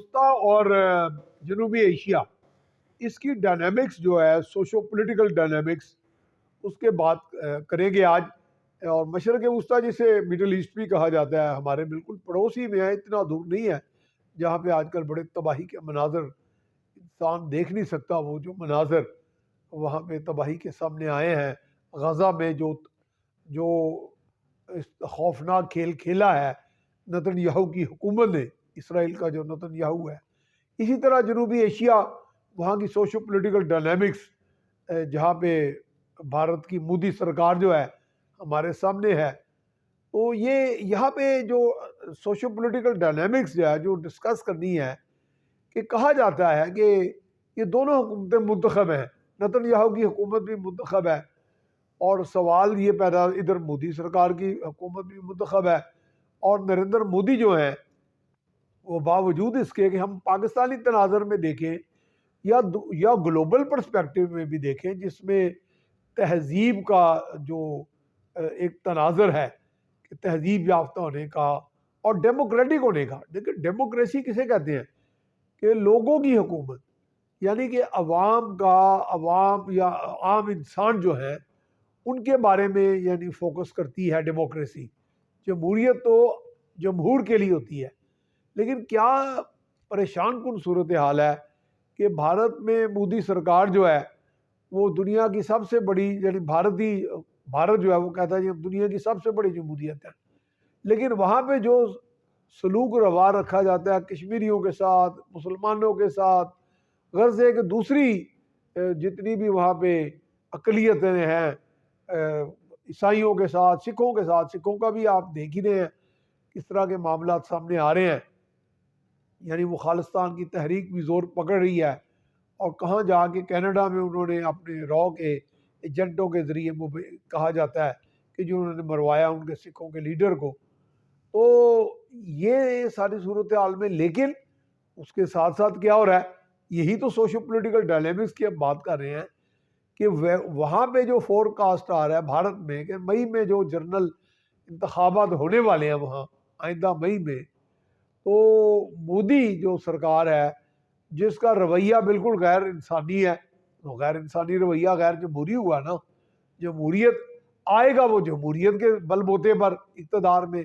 وسطیٰ اور جنوبی ایشیا، اس کی ڈائنامکس جو ہے سوشو پولیٹیکل ڈائنامکس، اس کے بات کریں گے آج۔ اور مشرق وسطیٰ جسے مڈل ایسٹ بھی کہا جاتا ہے، ہمارے بالکل پڑوسی میں ہے، اتنا دور نہیں ہے، جہاں پہ آج کل بڑے تباہی کے مناظر انسان دیکھ نہیں سکتا۔ وہ جو مناظر وہاں پہ تباہی کے سامنے آئے ہیں، غزہ میں جو خوفناک کھیل کھیلا ہے نتن یاہو کی حکومت نے، اسرائیل کا جو نتن یاہو ہے۔ اسی طرح جنوبی ایشیا، وہاں کی سوشو پولیٹیکل ڈائنامکس، جہاں پہ بھارت کی مودی سرکار جو ہے ہمارے سامنے ہے، تو یہ یہاں پہ جو سوشو پولیٹیکل ڈائنامکس جو ہے جو ڈسکس کرنی ہے، کہ کہا جاتا ہے کہ یہ دونوں حکومتیں منتخب ہیں، نتن یاہو کی حکومت بھی منتخب ہے، اور سوال یہ پیدا، ادھر مودی سرکار کی حکومت بھی منتخب ہے، اور نریندر مودی جو ہیں وہ باوجود اس کے کہ ہم پاکستانی تناظر میں دیکھیں یا گلوبل پرسپیکٹو میں بھی دیکھیں، جس میں تہذیب کا جو ایک تناظر ہے کہ تہذیب یافتہ ہونے کا اور ڈیموکریٹک ہونے کا۔ دیکھیں ڈیموکریسی کسے کہتے ہیں؟ کہ لوگوں کی حکومت، یعنی کہ عوام یا عام انسان جو ہیں ان کے بارے میں یعنی فوکس کرتی ہے ڈیموکریسی۔ جمہوریت تو جمہور کے لیے ہوتی ہے، لیکن کیا پریشان کن صورتحال ہے کہ بھارت میں مودی سرکار جو ہے وہ دنیا کی سب سے بڑی، یعنی بھارت جو ہے وہ کہتا ہے کہ دنیا کی سب سے بڑی جمہوریت ہے، لیکن وہاں پہ جو سلوک و روا رکھا جاتا ہے کشمیریوں کے ساتھ، مسلمانوں کے ساتھ، غرض ہے کہ دوسری جتنی بھی وہاں پہ اقلیتیں ہیں، عیسائیوں کے ساتھ، سکھوں کا بھی آپ دیکھ ہی رہے ہیں کس طرح کے معاملات سامنے آ رہے ہیں۔ یعنی وہ خالصتان کی تحریک بھی زور پکڑ رہی ہے، اور کہاں جا کے کینیڈا میں انہوں نے اپنے رو کے ایجنٹوں کے ذریعے کہا جاتا ہے کہ جو انہوں نے مروایا ان کے سکھوں کے لیڈر کو۔ تو یہ ساری صورتحال میں، لیکن اس کے ساتھ ساتھ کیا ہو رہا ہے؟ یہی تو سوشو پولیٹیکل ڈائنامکس کی ہم بات کر رہے ہیں کہ وہاں پہ جو فور کاسٹ آ رہا ہے بھارت میں کہ مئی میں جو جنرل انتخابات ہونے والے ہیں وہاں آئندہ مئی میں، تو مودی جو سرکار ہے جس کا رویہ بالکل غیر انسانی ہے، تو غیر انسانی رویہ غیر جمہوری ہوا نا۔ جمہوریت آئے گا وہ جمہوریت کے بل بوتے پر اقتدار میں،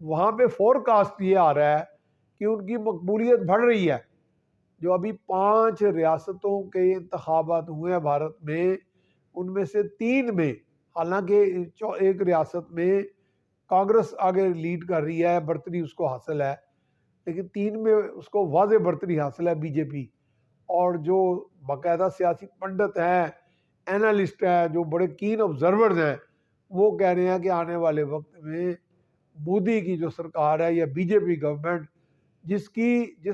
وہاں پہ فور کاسٹ یہ آ رہا ہے کہ ان کی مقبولیت بڑھ رہی ہے۔ جو ابھی 5 ریاستوں کے انتخابات ہوئے ہیں بھارت میں، ان میں سے 3 میں، حالانکہ ایک ریاست میں کانگریس آگے لیڈ کر رہی ہے، برتری اس کو حاصل ہے، لیکن 3 میں اس کو واضح برتری حاصل ہے بی جے پی۔ اور جو باقاعدہ سیاسی پنڈت ہیں، اینالسٹ ہیں، جو بڑے کین آبزرورز ہیں، وہ کہہ رہے ہیں کہ آنے والے وقت میں مودی کی جو سرکار ہے یا بی جے پی گورنمنٹ، جس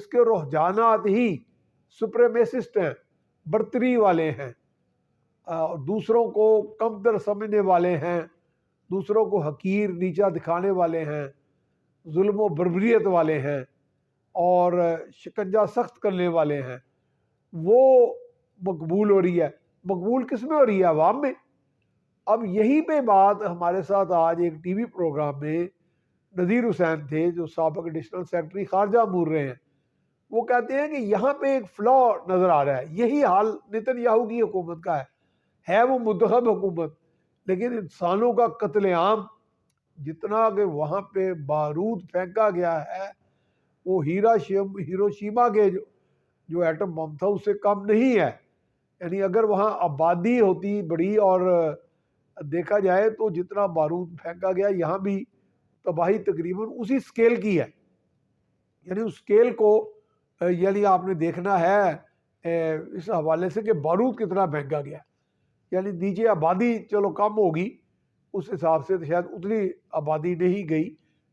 کے رجحانات ہی سپریمیسسٹ ہیں، برتری والے ہیں، دوسروں کو کمتر سمجھنے والے ہیں، دوسروں کو حقیر نیچا دکھانے والے ہیں، ظلم و بربریت والے ہیں، اور شکنجہ سخت کرنے والے ہیں، وہ مقبول ہو رہی ہے۔ مقبول کس میں ہو رہی ہے؟ عوام میں۔ اب یہی پہ بات ہمارے ساتھ آج ایک ٹی وی پروگرام میں نذیر حسین تھے، جو سابق ایڈیشنل سیکرٹری خارجہ امور رہے ہیں، وہ کہتے ہیں کہ یہاں پہ ایک فلا نظر آ رہا ہے۔ یہی حال نتن یاہو کی حکومت کا ہے وہ منتخب حکومت، لیکن انسانوں کا قتل عام جتنا کہ وہاں پہ بارود پھینکا گیا ہے، وہ ہیروشیما کے جو ایٹم بم تھا اس سے کم نہیں ہے۔ یعنی اگر وہاں آبادی ہوتی بڑی اور دیکھا جائے تو جتنا بارود پھینکا گیا، یہاں بھی تباہی تقریباً اسی سکیل کی ہے۔ یعنی اس سکیل کو یعنی آپ نے دیکھنا ہے اس حوالے سے کہ بارود کتنا پھینکا گیا۔ یعنی نیچے آبادی چلو کم ہوگی، اس حساب سے شاید اتنی آبادی نہیں گئی،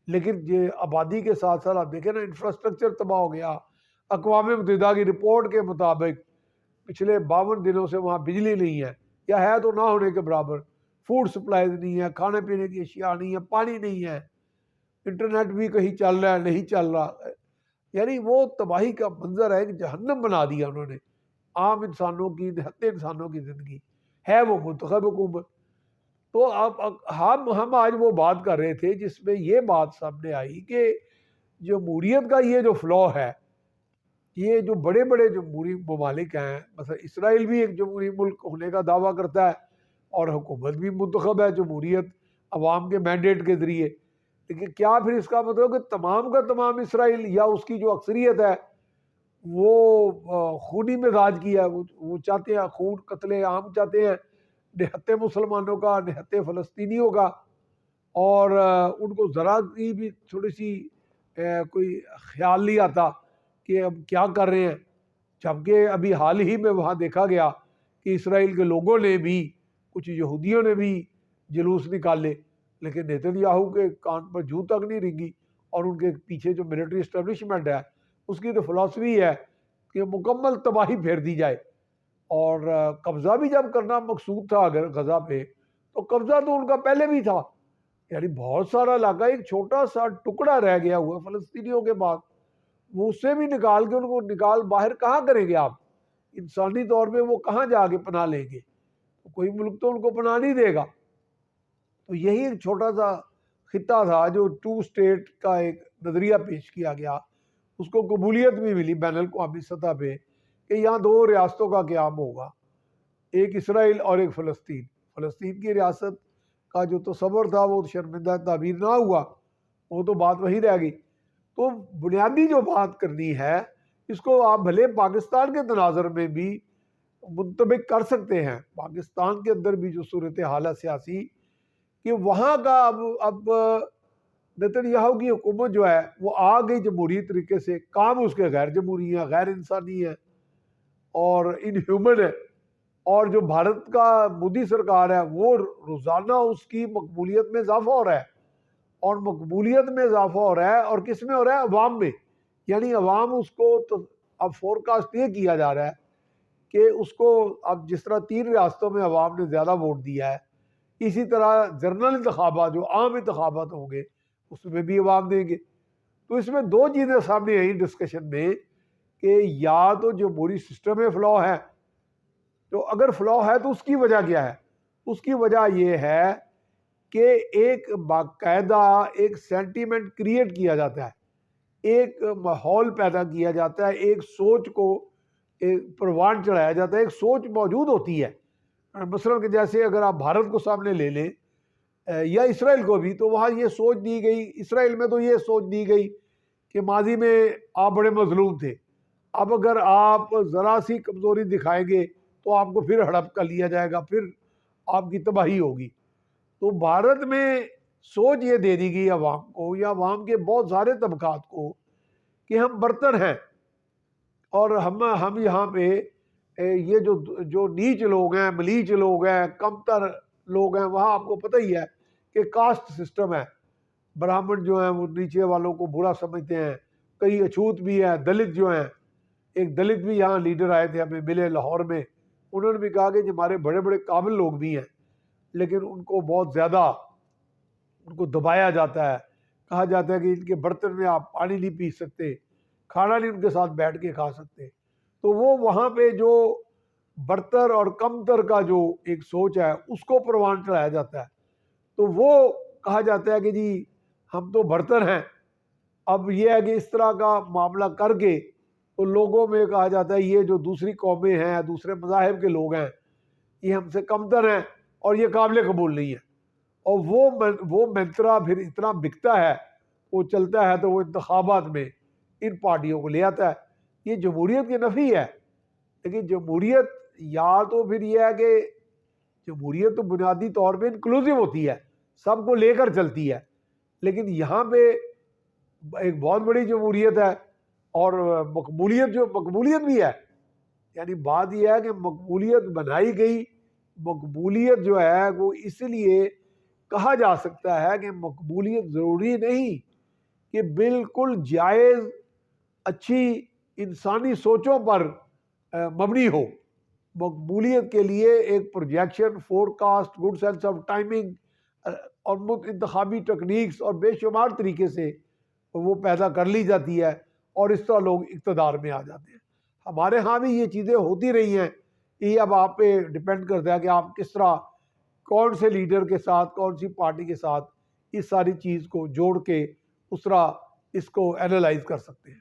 لیکن یہ آبادی کے ساتھ ساتھ آپ دیکھیں نا انفراسٹرکچر تباہ ہو گیا۔ اقوام متحدہ کی رپورٹ کے مطابق پچھلے 52 دنوں سے وہاں بجلی نہیں ہے، یا ہے تو نہ ہونے کے برابر، فوڈ سپلائز نہیں ہے، کھانے پینے کی اشیاء نہیں ہے، پانی نہیں ہے، انٹرنیٹ بھی کہیں چل رہا ہے نہیں چل رہا۔ یعنی وہ تباہی کا منظر ہے کہ جہنم بنا دیا انہوں نے عام انسانوں کی، نہتے انسانوں کی زندگی ہے وہ منتخب حکومت۔ تو اب ہم آج وہ بات کر رہے تھے جس میں یہ بات سامنے آئی کہ جمہوریت کا یہ جو فلو ہے یہ جو بڑے بڑے جمہوری ممالک ہیں، مثلا اسرائیل بھی ایک جمہوری ملک ہونے کا دعویٰ کرتا ہے اور حکومت بھی منتخب ہے جمہوریت عوام کے مینڈیٹ کے ذریعے، لیکن کیا پھر اس کا مطلب کہ تمام کا تمام اسرائیل یا اس کی جو اکثریت ہے وہ خونی مزاج کی ہے، وہ چاہتے ہیں خون قتل عام چاہتے ہیں، نہتے مسلمانوں کا، نہتے فلسطینیوں کا، اور ان کو ذرا کی بھی تھوڑی سی کوئی خیال نہیں آتا کہ اب کیا کر رہے ہیں، جبکہ ابھی حال ہی میں وہاں دیکھا گیا کہ اسرائیل کے لوگوں نے بھی، کچھ یہودیوں نے بھی جلوس نکالے، لیکن نیتن یاہو کے کان پر جوں تک نہیں رنگی، اور ان کے پیچھے جو ملٹری اسٹیبلشمنٹ ہے اس کی تو فلاسفی ہے کہ مکمل تباہی پھیر دی جائے، اور قبضہ بھی جب کرنا مقصود تھا اگر غزہ پہ، تو قبضہ تو ان کا پہلے بھی تھا، یعنی بہت سارا علاقہ، ایک چھوٹا سا ٹکڑا رہ گیا ہوا فلسطینیوں کے بعد، وہ اس سے بھی نکال کے ان کو نکال باہر کہاں کریں گے آپ؟ انسانی طور پہ وہ کہاں جا کے پناہ لیں گے؟ کوئی ملک تو ان کو پناہ نہیں دے گا۔ تو یہی ایک چھوٹا سا خطہ تھا جو 2 اسٹیٹ کا ایک نظریہ پیش کیا گیا، اس کو قبولیت بھی ملی بین الاقوامی سطح پہ کہ یہاں 2 ریاستوں کا قیام ہوگا، ایک اسرائیل اور ایک فلسطین۔ فلسطین کی ریاست کا جو تصور تھا وہ شرمندہ تعبیر نہ ہوا، وہ تو بات وہی رہ گئی۔ تو بنیادی جو بات کرنی ہے اس کو آپ بھلے پاکستان کے تناظر میں بھی منطبق کر سکتے ہیں، پاکستان کے اندر بھی جو صورتحال ہے سیاسی، کہ وہاں کا اب نیتن یاہو کی حکومت جو ہے وہ آ گئی جمہوری طریقے سے، کام اس کے غیر جمہوری ہیں، غیر انسانی ہیں اور ان ہیومن ہے، اور جو بھارت کا مودی سرکار ہے وہ روزانہ اس کی مقبولیت میں اضافہ ہو رہا ہے، اور مقبولیت میں اضافہ ہو رہا ہے، اور کس میں ہو رہا ہے؟ عوام میں، یعنی عوام اس کو اب فورکاسٹ یہ کیا جا رہا ہے کہ اس کو اب جس طرح 3 ریاستوں میں عوام نے زیادہ ووٹ دیا ہے، اسی طرح جنرل انتخابات جو عام انتخابات ہوں گے اس میں بھی عوام دیں گے۔ تو اس میں 2 چیزیں سامنے آئیں ڈسکشن میں کہ یا تو جمہوری سسٹم میں فلاؤ ہے، تو اگر فلاؤ ہے تو اس کی وجہ کیا ہے؟ اس کی وجہ یہ ہے کہ ایک باقاعدہ ایک سینٹیمنٹ کریٹ کیا جاتا ہے، ایک ماحول پیدا کیا جاتا ہے، ایک سوچ کو پروان چڑھایا جاتا ہے، ایک سوچ موجود ہوتی ہے، مثلا کہ جیسے اگر آپ بھارت کو سامنے لے لیں یا اسرائیل کو بھی، تو وہاں یہ سوچ دی گئی، اسرائیل میں تو یہ سوچ دی گئی کہ ماضی میں آپ بڑے مظلوم تھے، اب اگر آپ ذرا سی کمزوری دکھائیں گے تو آپ کو پھر ہڑپ کر لیا جائے گا، پھر آپ کی تباہی ہوگی۔ تو بھارت میں سوچ یہ دے دی گئی عوام کو یا عوام کے بہت سارے طبقات کو کہ ہم برتر ہیں، اور ہم یہاں پہ یہ جو نیچ لوگ ہیں، ملیچ لوگ ہیں، کمتر لوگ ہیں، وہاں آپ کو پتہ ہی ہے کہ کاسٹ سسٹم ہے، براہمن جو ہیں وہ نیچے والوں کو برا سمجھتے ہیں، کئی اچھوت بھی ہیں، دلت جو ہیں، ایک دلت بھی یہاں لیڈر آئے تھے ہمیں ملے لاہور میں، انہوں نے بھی کہا کہ ہمارے بڑے بڑے قابل لوگ بھی ہیں لیکن ان کو بہت زیادہ ان کو دبایا جاتا ہے، کہا جاتا ہے کہ ان کے برتن میں آپ پانی نہیں پی سکتے، کھانا نہیں ان کے ساتھ بیٹھ کے کھا سکتے۔ تو وہ وہاں پہ جو برتر اور کمتر کا جو ایک سوچ ہے اس کو پروان چڑھایا جاتا ہے، تو وہ کہا جاتا ہے کہ جی ہم تو برتر ہیں۔ اب یہ ہے کہ اس طرح کا معاملہ کر کے تو لوگوں میں کہا جاتا ہے یہ جو دوسری قومیں ہیں، دوسرے مذاہب کے لوگ ہیں، یہ ہم سے کمتر ہیں اور یہ قابل قبول نہیں ہے، اور وہ منترا پھر اتنا بکتا ہے، وہ چلتا ہے تو وہ انتخابات میں ان پارٹیوں کو لے آتا ہے۔ یہ جمہوریت کی نفی ہے، لیکن جمہوریت یا تو پھر یہ ہے کہ جمہوریت تو بنیادی طور پہ انکلوزیو ہوتی ہے، سب کو لے کر چلتی ہے، لیکن یہاں پہ ایک بہت بڑی جمہوریت ہے اور مقبولیت بھی ہے، یعنی بات یہ ہے کہ مقبولیت بنائی گئی، مقبولیت جو ہے وہ اس لیے کہا جا سکتا ہے کہ مقبولیت ضروری نہیں کہ بالکل جائز اچھی انسانی سوچوں پر مبنی ہو، مقبولیت کے لیے ایک projection, forecast, good sense of timing اور انتخابی ٹیکنیکس اور بے شمار طریقے سے وہ پیدا کر لی جاتی ہے، اور اس طرح لوگ اقتدار میں آ جاتے ہیں۔ ہمارے ہاں بھی یہ چیزیں ہوتی رہی ہیں، یہ اب آپ پہ ڈیپینڈ کرتا ہے کہ آپ کس طرح کون سے لیڈر کے ساتھ، کون سی پارٹی کے ساتھ اس ساری چیز کو جوڑ کے اس طرح اس کو اینالائز کر سکتے ہیں۔